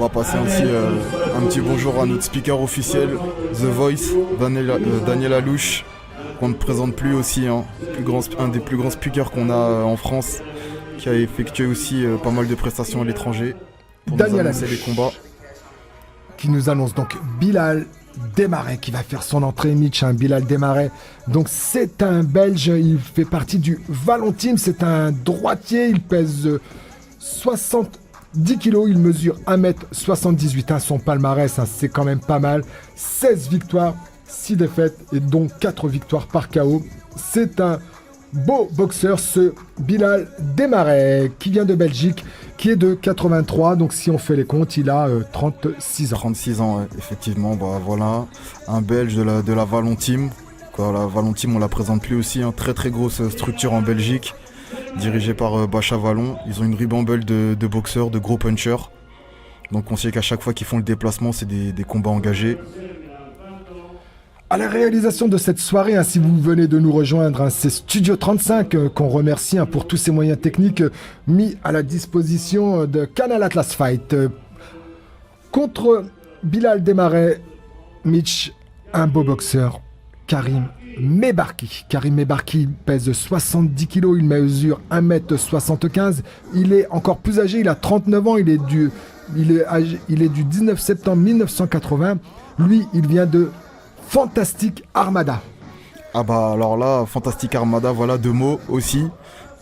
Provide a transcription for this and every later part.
va passer aussi un petit bonjour à notre speaker officiel, The Voice, Daniel Alouche, qu'on ne présente plus aussi, hein, un des plus grands speakers qu'on a en France, qui a effectué aussi pas mal de prestations à l'étranger pour Daniel nous annoncer Alouche, les combats. qui nous annonce donc Bilal Desmarais qui va faire son entrée, Mitch, hein, Bilal Desmarais. Donc c'est un Belge, il fait partie du Vallon Team, c'est un droitier, il pèse 70 kilos, il mesure 1m78, hein, son palmarès, hein, c'est quand même pas mal. 16 victoires, 6 défaites et donc 4 victoires par KO. C'est un beau boxeur, ce Bilal Desmarais, qui vient de Belgique, qui est de 83, donc si on fait les comptes, il a 36 ans. 36 ans, ouais, effectivement, bah voilà, un Belge de la Vallon Team. Quoi, la Vallon Team, on la présente plus aussi, hein, très très grosse structure en Belgique, dirigée par Bacha Vallon. Ils ont une ribambelle de boxeurs, de gros punchers. Donc on sait qu'à chaque fois qu'ils font le déplacement, c'est des combats engagés. À la réalisation de cette soirée, hein, si vous venez de nous rejoindre, hein, c'est Studio 35 qu'on remercie, hein, pour tous ces moyens techniques mis à la disposition de Canal Atlas Fight. Contre Bilal Desmarais, Mitch, un beau boxeur, Karim Mebarki. Karim Mebarki pèse 70 kg, il mesure 1m75. Il est encore plus âgé, il a 39 ans, il est du 19 septembre 1980. Lui, il vient de Fantastic Armada. Ah bah alors là, Fantastic Armada, voilà, 2 mots aussi.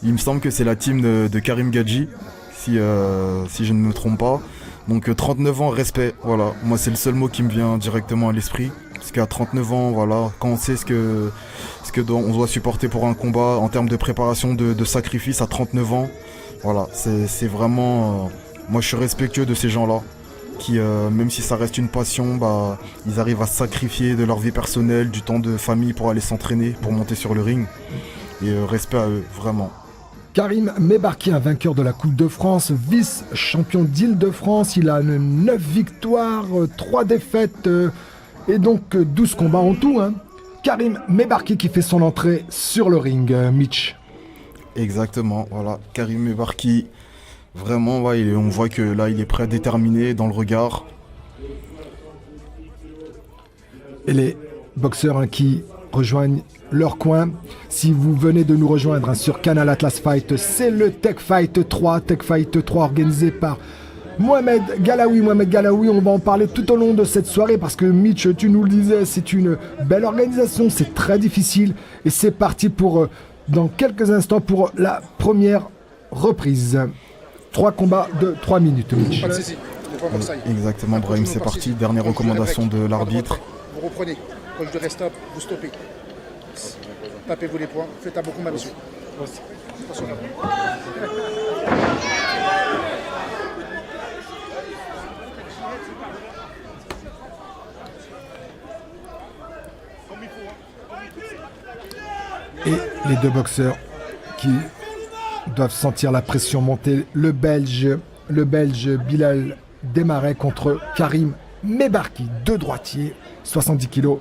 Il me semble que c'est la team de Karim Gadji, si je ne me trompe pas. Donc 39 ans, respect, voilà. Moi c'est le seul mot qui me vient directement à l'esprit. Parce qu'à 39 ans, voilà, quand on sait ce que on doit supporter pour un combat en termes de préparation, de sacrifice à 39 ans, voilà, c'est vraiment... moi je suis respectueux de ces gens-là. Qui, même si ça reste une passion, bah, ils arrivent à sacrifier de leur vie personnelle, du temps de famille pour aller s'entraîner, pour monter sur le ring. Et respect à eux, vraiment. Karim Mebarki, un vainqueur de la Coupe de France, vice-champion d'Île-de-France. Il a 9 victoires, 3 défaites et donc 12 combats en tout, hein. Karim Mebarki qui fait son entrée sur le ring, Mitch. Exactement, voilà. Karim Mebarki. Vraiment, ouais, on voit que là, il est prêt, déterminé dans le regard. Et les boxeurs, hein, qui rejoignent leur coin, si vous venez de nous rejoindre, hein, sur Canal Atlas Fight, c'est le Tech Fight 3 organisé par Mohamed Galaoui. Mohamed Galaoui, on va en parler tout au long de cette soirée parce que Mitch, tu nous le disais, c'est une belle organisation, c'est très difficile. Et c'est parti pour, dans quelques instants, pour la première reprise. 3 combats de 3 minutes, Mitch. Exactement, Brahim, c'est parti. Dernière recommandation de l'arbitre. Vous reprenez. Quand je dirai stop, vous stoppez. Tapez-vous les poings. Faites un bon combat, monsieur. Attention là. Et les deux boxeurs qui doivent sentir la pression monter. Le Belge Bilal Desmarais contre Karim Mebarki, 2 droitiers, 70 kilos.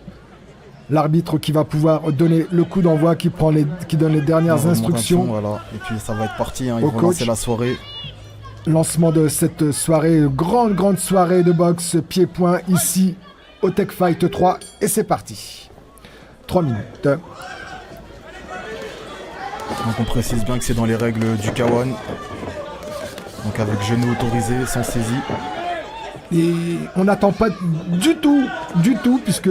L'arbitre qui va pouvoir donner le coup d'envoi, qui donne les dernières instructions. Voilà. Et puis ça va être parti, hein. Ils Au vont coach. lancer la soirée. Lancement de cette soirée, grande soirée de boxe pied-point ici au Tech Fight 3. Et c'est parti. 3 minutes. Donc on précise bien que c'est dans les règles du K1. Donc avec genou autorisé, sans saisie. Et on n'attend pas du tout, puisque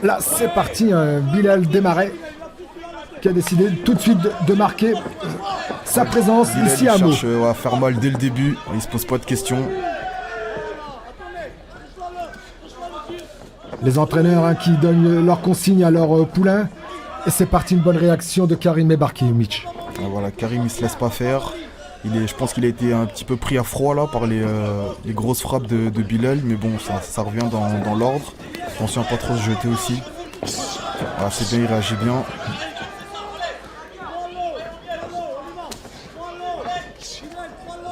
là c'est parti, hein, Bilal Desmarais qui a décidé tout de suite de marquer sa présence Bilal, ici à Meaux. Il cherche à faire mal dès le début, il se pose pas de questions. Les entraîneurs, hein, qui donnent leurs consignes à leurs poulains. Et c'est parti, une bonne réaction de Karim Mebarki, Mitch. Voilà, Karim il se laisse pas faire. Je pense qu'il a été un petit peu pris à froid là par les grosses frappes de Bilal, mais bon, ça revient dans l'ordre. Attention à pas trop se jeter aussi. Voilà, c'est bien, il réagit bien.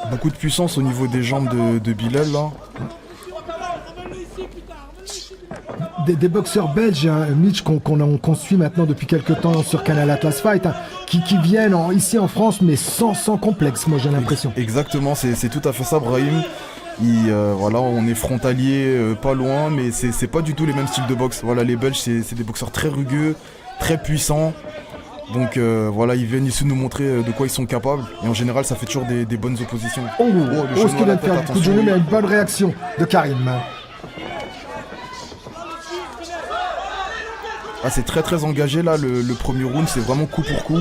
Beaucoup de puissance au niveau des jambes de Bilal là. Des boxeurs belges, hein, Mitch, qu'on suit maintenant depuis quelques temps sur Canal Atlas Fight, hein, qui viennent ici en France, mais sans complexe, moi j'ai l'impression. Exactement, c'est tout à fait ça, Brahim. Voilà, on est frontalier, pas loin, mais c'est pas du tout les mêmes styles de boxe. Voilà, les Belges, c'est des boxeurs très rugueux, très puissants. Donc voilà, ils viennent ici nous montrer de quoi ils sont capables. Et en général, ça fait toujours des bonnes oppositions. Oh, ce qu'il vient de faire un coup de genou, mais une bonne réaction de Karim. Ah, c'est très très engagé là, le premier round, c'est vraiment coup pour coup.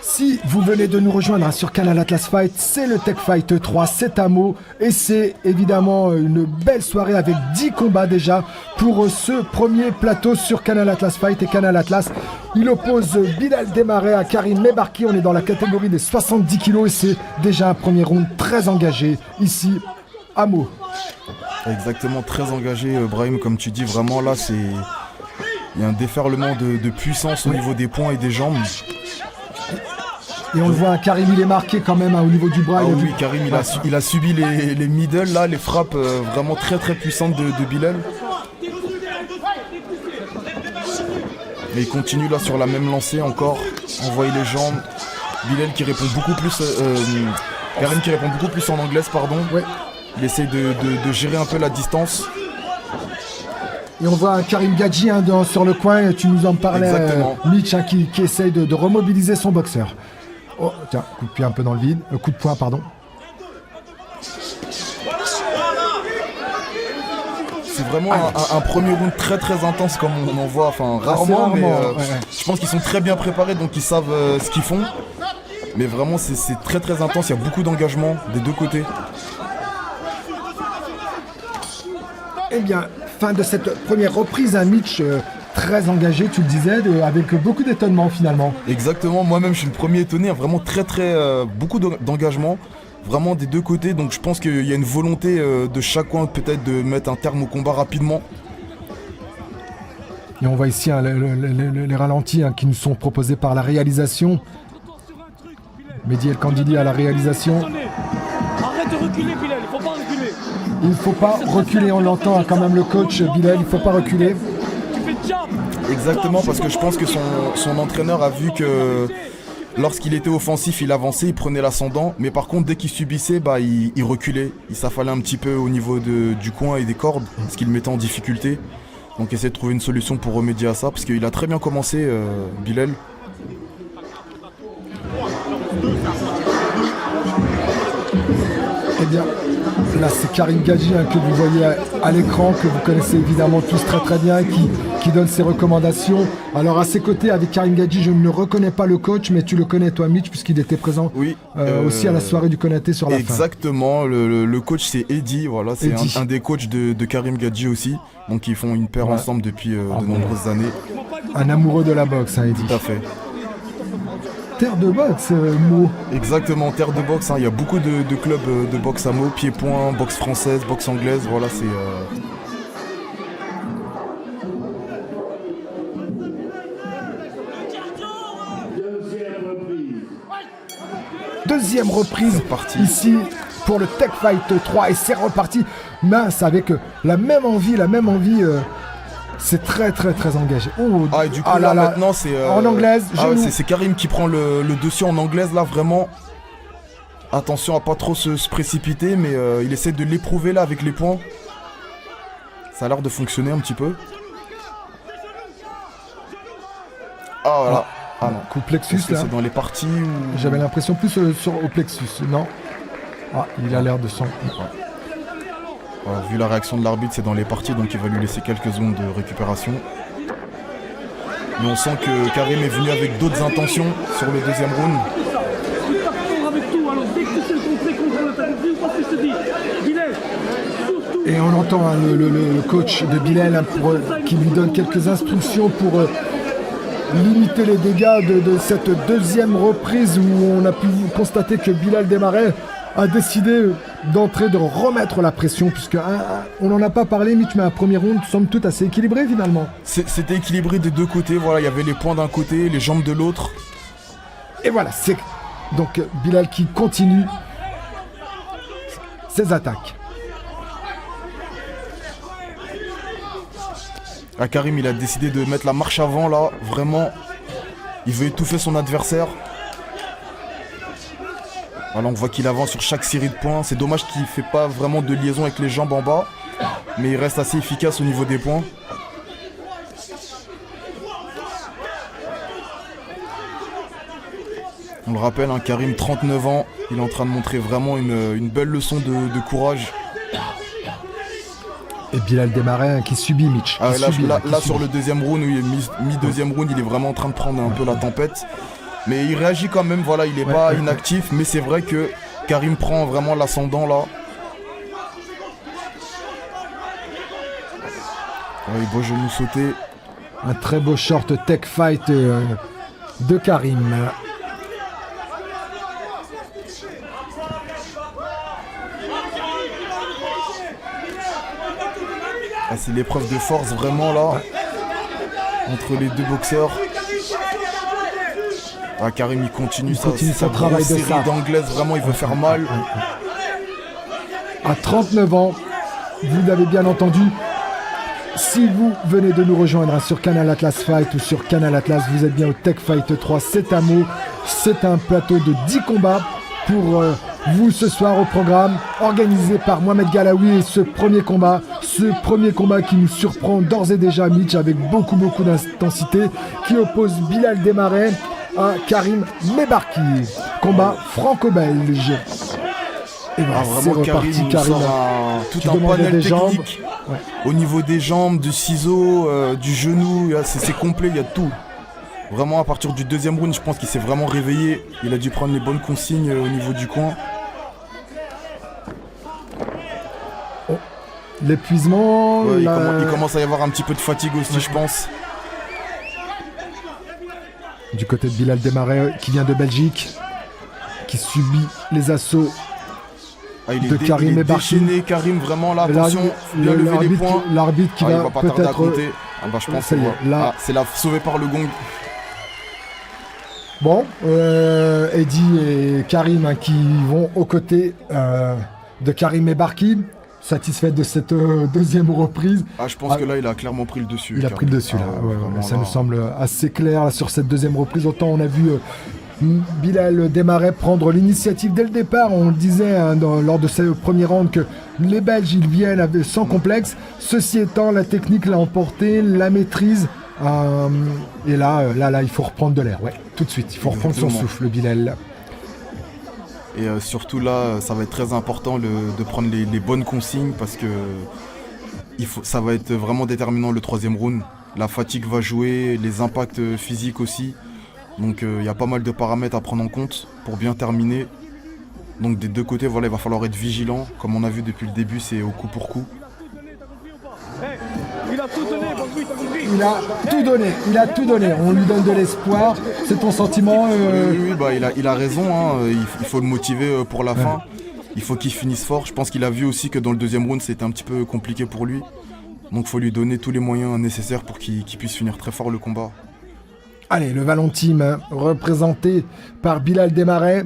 Si vous venez de nous rejoindre sur Canal Atlas Fight, c'est le Tech Fight 3, c'est Amo et c'est évidemment une belle soirée avec 10 combats déjà pour ce premier plateau sur Canal Atlas Fight et Canal Atlas. Il oppose Bilal Demaret à Karim Mebarki, on est dans la catégorie des 70 kilos et c'est déjà un premier round très engagé ici, Amo. Exactement, très engagé Brahim, comme tu dis, vraiment là il y a un déferlement de puissance au niveau des poings et des jambes. Et on le voit, Karim il est marqué quand même au niveau du bras. Ah oui, Karim il a subi les middle là, les frappes vraiment très très puissantes de Bilal. Et il continue là sur la même lancée encore, envoyer les jambes. Bilal qui répond beaucoup plus, Karim qui répond beaucoup plus en anglaise, pardon. Ouais. Il essaye de gérer un peu la distance. Et on voit Karim Gadji sur le coin, tu nous en parlais, Mitch, qui essaye de remobiliser son boxeur. Oh, tiens, coup de pied un peu dans le vide. Coup de poing, pardon. C'est vraiment un premier round très très intense comme on en voit, enfin rarement, mais je pense qu'ils sont très bien préparés, donc ils savent ce qu'ils font. Mais vraiment c'est très très intense, il y a beaucoup d'engagement des deux côtés. Eh bien, fin de cette première reprise, un Mitch très engagé, tu le disais, avec beaucoup d'étonnement finalement. Exactement, moi-même je suis le premier étonné, vraiment très très beaucoup d'engagement, vraiment des deux côtés, donc je pense qu'il y a une volonté de chacun peut-être de mettre un terme au combat rapidement. Et on voit ici les ralentis qui nous sont proposés par la réalisation. Mehdi El Kandili à la réalisation. Arrête de reculer Bilal, il faut pas reculer. Il faut pas reculer, on l'entend quand même le coach Bilal, il faut pas reculer. Exactement, parce que je pense que son entraîneur a vu que lorsqu'il était offensif, il avançait, il prenait l'ascendant, mais par contre dès qu'il subissait, il reculait. Il s'affalait un petit peu au niveau du coin et des cordes, ce qui le mettait en difficulté. Donc essayer de trouver une solution pour remédier à ça, parce qu'il a très bien commencé, Bilal. Eh bien, là c'est Karim Gadji que vous voyez à l'écran, que vous connaissez évidemment tous très très bien, qui donne ses recommandations. Alors à ses côtés, avec Karim Gadji, je ne reconnais pas le coach, mais tu le connais toi Mitch, puisqu'il était présent aussi à la soirée du Konaté sur la fin. Exactement, le coach c'est Eddy, voilà, c'est un des coachs de Karim Gadji aussi, donc ils font une paire ensemble depuis de nombreuses années. Un amoureux de la boxe, Eddy. Tout à fait. Terre de boxe, Mo. Exactement, terre de boxe, il y a beaucoup de clubs de boxe à Meaux, pied-point, boxe française, boxe anglaise, voilà, c'est... Deuxième reprise ici pour le Tech Fight 3 et c'est reparti, mince, avec la même envie, c'est très très très engagé. Et du coup là maintenant c'est en anglaise. C'est Karim qui prend le dessus en anglaise là, vraiment. Attention à pas trop se précipiter, mais il essaie de l'éprouver là avec les poings. Ça a l'air de fonctionner un petit peu. Ah voilà. Ah non. Coup plexus là. C'est dans les parties où... J'avais l'impression plus au plexus, non. Ah, il a l'air de son... Voilà, vu la réaction de l'arbitre, c'est dans les parties, donc il va lui laisser quelques secondes de récupération. Mais on sent que Karim est venu avec d'autres intentions sur le deuxième round. Et on entend le coach de Bilal qui lui donne quelques instructions pour limiter les dégâts de cette deuxième reprise où on a pu constater que Bilal Demaret a décidé d'entrer, de remettre la pression, puisque on n'en a pas parlé, Mitch, mais un premier round somme toute assez équilibré finalement. C'était équilibré des deux côtés, voilà, il y avait les poings d'un côté, les jambes de l'autre. Et voilà, c'est donc Bilal qui continue ses attaques. Karim, il a décidé de mettre la marche avant là, vraiment, il veut étouffer son adversaire. Voilà, on voit qu'il avance sur chaque série de points. C'est dommage qu'il ne fait pas vraiment de liaison avec les jambes en bas. Mais il reste assez efficace au niveau des points. On le rappelle, hein, Karim, 39 ans. Il est en train de montrer vraiment une belle leçon de courage. Et Bilal Desmarais qui subit Mitch. Ah, là sur le deuxième round, mi-deuxième round, il est vraiment en train de prendre un peu la tempête. Mais il réagit quand même, voilà, il n'est pas inactif. Mais c'est vrai que Karim prend vraiment l'ascendant là. Ouais, beau genou sauté. Un très beau short tech fight de Karim. Ah, c'est l'épreuve de force vraiment là entre les deux boxeurs. Ah, Karim il continue son travail de série d'anglaise, vraiment il veut faire mal. À 39 ans, vous l'avez bien entendu. Si vous venez de nous rejoindre sur Canal Atlas Fight ou sur Canal Atlas, vous êtes bien au Tech Fight 3, c'est un mot, c'est un plateau de 10 combats pour vous ce soir au programme, organisé par Mohamed Galaoui. Et ce premier combat qui nous surprend d'ores et déjà, Mitch, avec beaucoup d'intensité, qui oppose Bilal Desmarais à Karim Mebarki. Combat franco-belge. Et voilà, c'est reparti. Karim, tout un panel technique au niveau des jambes, du ciseau, du genou, c'est complet, il y a tout. Vraiment à partir du deuxième round, je pense qu'il s'est vraiment réveillé. Il a dû prendre les bonnes consignes au niveau du coin. Oh, l'épuisement. Ouais, il commence à y avoir un petit peu de fatigue aussi, je pense. Du côté de Bilal Desmarais qui vient de Belgique, qui subit les assauts de Karim Mebarki. Karim, vraiment là, attention, bien lever les points. L'arbitre qui va peut-être. Je pense que là, c'est la sauvé par le gong. Bon, Eddie et Karim qui vont aux côtés de Karim Mebarki, satisfait de cette deuxième reprise. Je pense que là, il a clairement pris le dessus. Il a pris le dessus, là. Ça nous semble assez clair là, sur cette deuxième reprise. Autant on a vu Bilal Desmarais prendre l'initiative dès le départ. On le disait lors de ce premier round que les Belges, ils viennent sans complexe. Ceci étant, la technique l'a emporté, la maîtrise. Et là, il faut reprendre de l'air, tout de suite. Il faut reprendre son souffle, Bilal. Et surtout là, ça va être très important de prendre les bonnes consignes parce que ça va être vraiment déterminant le troisième round. La fatigue va jouer, les impacts physiques aussi. Donc il y a pas mal de paramètres à prendre en compte pour bien terminer. Donc des deux côtés, voilà, il va falloir être vigilant. Comme on a vu depuis le début, c'est au coup pour coup. Il a tout donné, il a tout donné. On lui donne de l'espoir. C'est ton sentiment Oui, il a raison. Hein. Il faut le motiver pour la fin. Il faut qu'il finisse fort. Je pense qu'il a vu aussi que dans le deuxième round, c'était un petit peu compliqué pour lui. Donc il faut lui donner tous les moyens nécessaires pour qu'il puisse finir très fort le combat. Allez, le Vallon Team, représenté par Bilal Desmarais.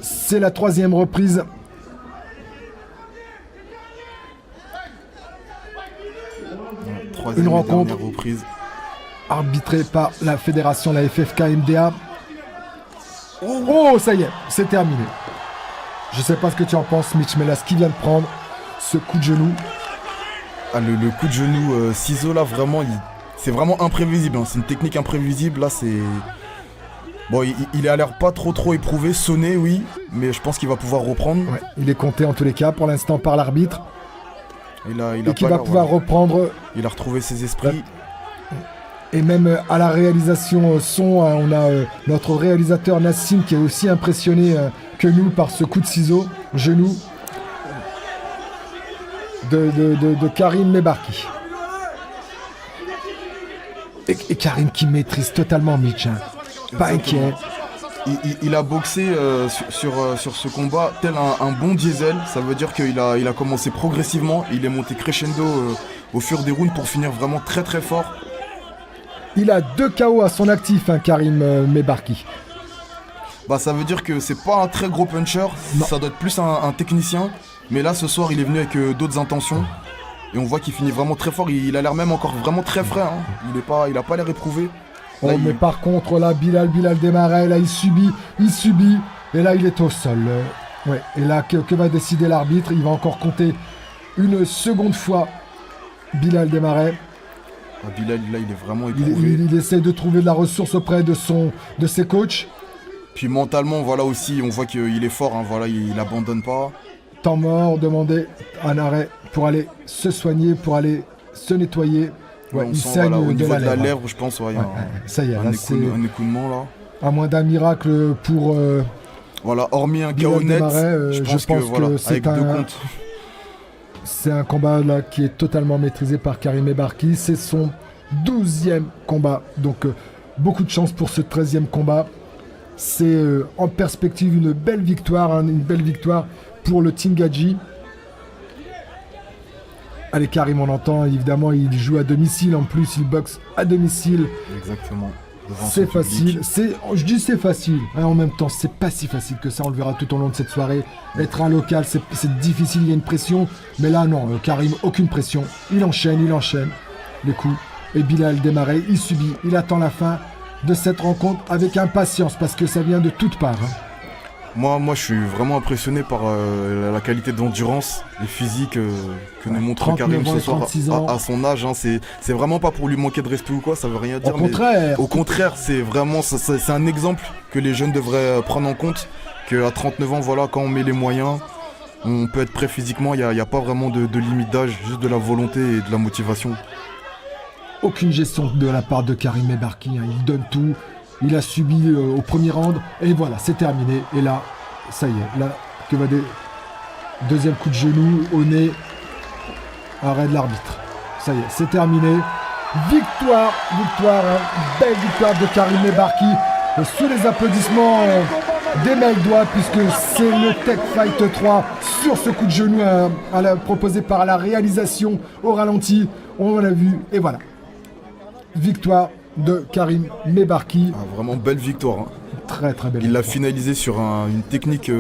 C'est la troisième reprise. Une rencontre arbitrée par la fédération, la FFK-MDA. Oh, ça y est, c'est terminé. Je sais pas ce que tu en penses, Mitch, mais là, ce qu'il vient de prendre, ce coup de genou. Le coup de genou ciseau, là, vraiment, c'est vraiment imprévisible. C'est une technique imprévisible. Là, c'est... Bon, il a l'air pas trop éprouvé, sonné, oui, mais je pense qu'il va pouvoir reprendre. Il est compté en tous les cas, pour l'instant, par l'arbitre. Et qui va pouvoir reprendre. Il a retrouvé ses esprits. Et même à la réalisation son, on a notre réalisateur Nassim qui est aussi impressionné que nous par ce coup de ciseau, genou de Karim Mebarki. Et Karim qui maîtrise totalement Mitch. Pas inquiet. Il a boxé sur ce combat tel un bon diesel. Ça veut dire qu'il a commencé progressivement. Il est monté crescendo au fur des rounds pour finir vraiment très fort. Il a 2 KO à son actif, Karim Mebarki. Ça veut dire que c'est pas un très gros puncher. Non. Ça doit être plus un technicien. Mais là, ce soir, il est venu avec d'autres intentions. Et on voit qu'il finit vraiment très fort. Il a l'air même encore vraiment très frais. Il a pas l'air éprouvé. Mais par contre là, Bilal Desmarais, là il subit Et là, il est au sol. Ouais. Et là, que va décider l'arbitre? Il va encore compter une seconde fois Bilal Desmarais. Ah, Bilal, là, il est vraiment éprouvé. Il essaie de trouver de la ressource auprès de ses coachs. Puis mentalement, voilà aussi, on voit qu'il est fort, hein, voilà, il abandonne pas. Temps mort, demander un arrêt pour aller se soigner, pour aller se nettoyer. Ouais, on il sent, saigne voilà, au de niveau la de la lèvre. lèvre, je pense, ouais, Ça y est, là, c'est un écoulement là. à moins d'un miracle pour Voilà, hormis un Bilal KO net, Desmarais, je pense que voilà, c'est avec deux comptes. C'est un combat là qui est totalement maîtrisé par Karim Mebarki. C'est son 12e combat. Donc beaucoup de chance pour ce 13e combat. C'est en perspective une belle victoire, hein, une belle victoire pour le Team Gadji. Allez, Karim, on l'entend, évidemment, il joue à domicile. En plus, il boxe à domicile. Exactement. Devant C'est son public. facile. Je dis c'est facile. Hein, en même temps, c'est pas si facile que ça. On le verra tout au long de cette soirée. Être un local, c'est difficile. Il y a une pression. Mais là, non. Karim, aucune pression. Il enchaîne les coups. Et Bilal Desmarais, il subit. Il attend la fin de cette rencontre avec impatience parce que ça vient de toutes parts. Hein. Moi, je suis vraiment impressionné par la qualité d'endurance et physique que nous montre 39 Karim ans ce et soir 36 ans. à son âge. Hein, c'est vraiment pas pour lui manquer de respect ou quoi, ça veut rien dire. Au contraire. Au contraire, c'est vraiment c'est un exemple que les jeunes devraient prendre en compte. Qu'à 39 ans, voilà, quand on met les moyens, on peut être prêt physiquement. Il n'y a pas vraiment de limite d'âge, juste de la volonté et de la motivation. Aucune gestion de la part de Karim Mebarki. Hein. Il donne tout. Il a subi au premier round. Et voilà, c'est terminé. Et là, ça y est. Là, que va des... Deuxième coup de genou au nez. Arrêt de l'arbitre. Ça y est, c'est terminé. Victoire, hein. Belle victoire de Karim Mebarki. Sous les applaudissements des Meldois, puisque c'est le Tech Fight 3 sur ce coup de genou proposé par la réalisation au ralenti. On l'a vu. Et voilà. Victoire de Karim Mebarki. Ah, vraiment belle victoire. Hein. Très très belle. Il l'a finalisé sur une technique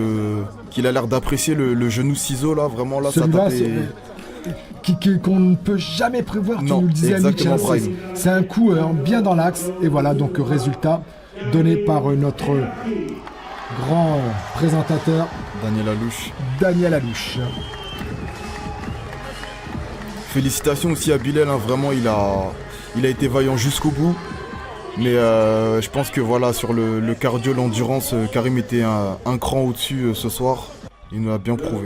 qu'il a l'air d'apprécier, le genou ciseau là, vraiment là, ça Celui-là, tapait. qu'on ne peut jamais prévoir, tu Non, nous le disais, Mitch, exactement, hein, Prime. c'est un coup bien dans l'axe. Et voilà, donc résultat donné par notre grand présentateur Daniel Alouche. Félicitations aussi à Bilal, hein, vraiment il a été vaillant jusqu'au bout. Mais je pense que voilà, sur le cardio, l'endurance, Karim était un cran au-dessus ce soir. Il nous l'a bien prouvé.